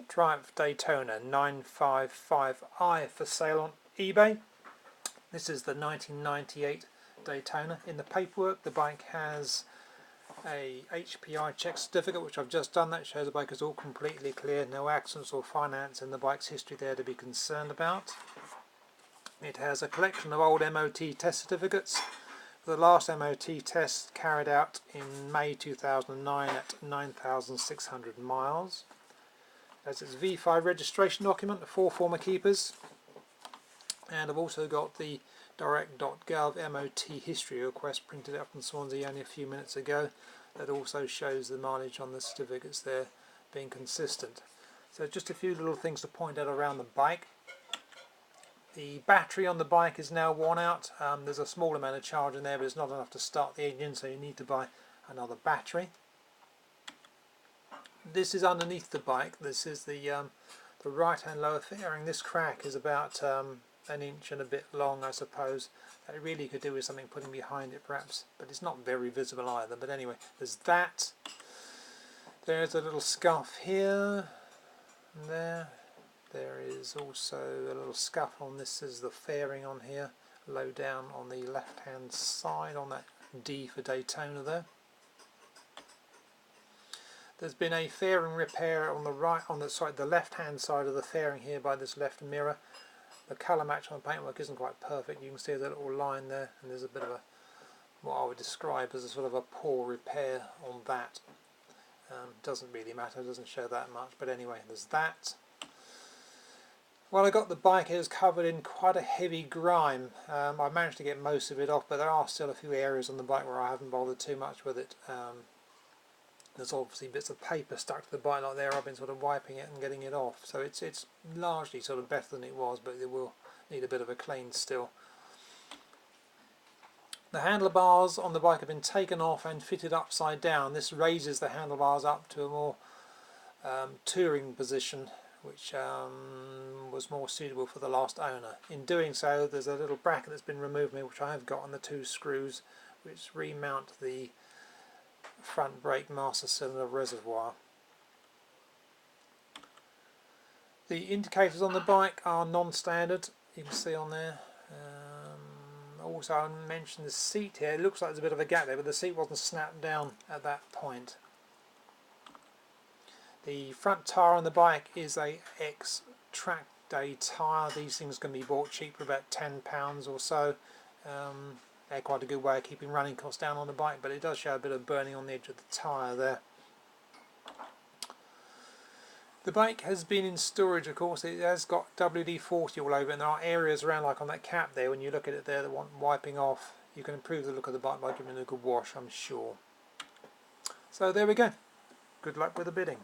Triumph Daytona 955i for sale on eBay. This is the 1998 Daytona. In the paperwork, the bike has a HPI check certificate, which I've just done. That shows the bike is all completely clear, no accidents or finance in the bike's history there to be concerned about. It has a collection of old MOT test certificates. The last MOT test carried out in May 2009 at 9,600 miles. It has its V5 registration document, 4 former keepers, and I've also got the direct.gov MOT history request printed out from Swansea only a few minutes ago. That also shows the mileage on the certificates there being consistent. So just a few little things to point out around the bike. The battery on the bike is now worn out. There's a small amount of charge in there, but it's not enough to start the engine, so you need to buy another battery. This is underneath the bike. This is the right hand lower fairing. This crack is about an inch and a bit long, I suppose. That really could do with something putting behind it perhaps, but it's not very visible either. But anyway, there's that. There's a little scuff here and there. There is also a little scuff on this. Is the fairing on here, low down on the left hand side on that D for Daytona there. There's been a fairing repair on the left hand side of the fairing here by this left mirror. The colour match on the paintwork isn't quite perfect. You can see the little line there, and there's a bit of a, what I would describe as a sort of a poor repair on that. Doesn't really matter, doesn't show that much, but anyway, there's that. While I got the bike, it was covered in quite a heavy grime. I managed to get most of it off, but there are still a few areas on the bike where I haven't bothered too much with it. There's obviously bits of paper stuck to the bike like there. I've been sort of wiping it and getting it off, so it's largely sort of better than it was, but it will need a bit of a clean still. The handlebars on the bike have been taken off and fitted upside down. This raises the handlebars up to a more touring position, which was more suitable for the last owner. In doing so, there's a little bracket that's been removed, which I have got on the 2 screws, which remount the front brake master cylinder reservoir. The indicators on the bike are non-standard, you can see on there. Also, I mentioned the seat here. It looks like there's a bit of a gap there, but the seat wasn't snapped down at that point. The front tyre on the bike is a track day tyre. These things can be bought cheap for about £10 or so. They're quite a good way of keeping running costs down on the bike, but it does show a bit of burning on the edge of the tyre there. The bike has been in storage, of course. It has got WD-40 all over it, and there are areas around, like on that cap there, when you look at it there, that want wiping off. You can improve the look of the bike by giving it a good wash, I'm sure. So there we go. Good luck with the bidding.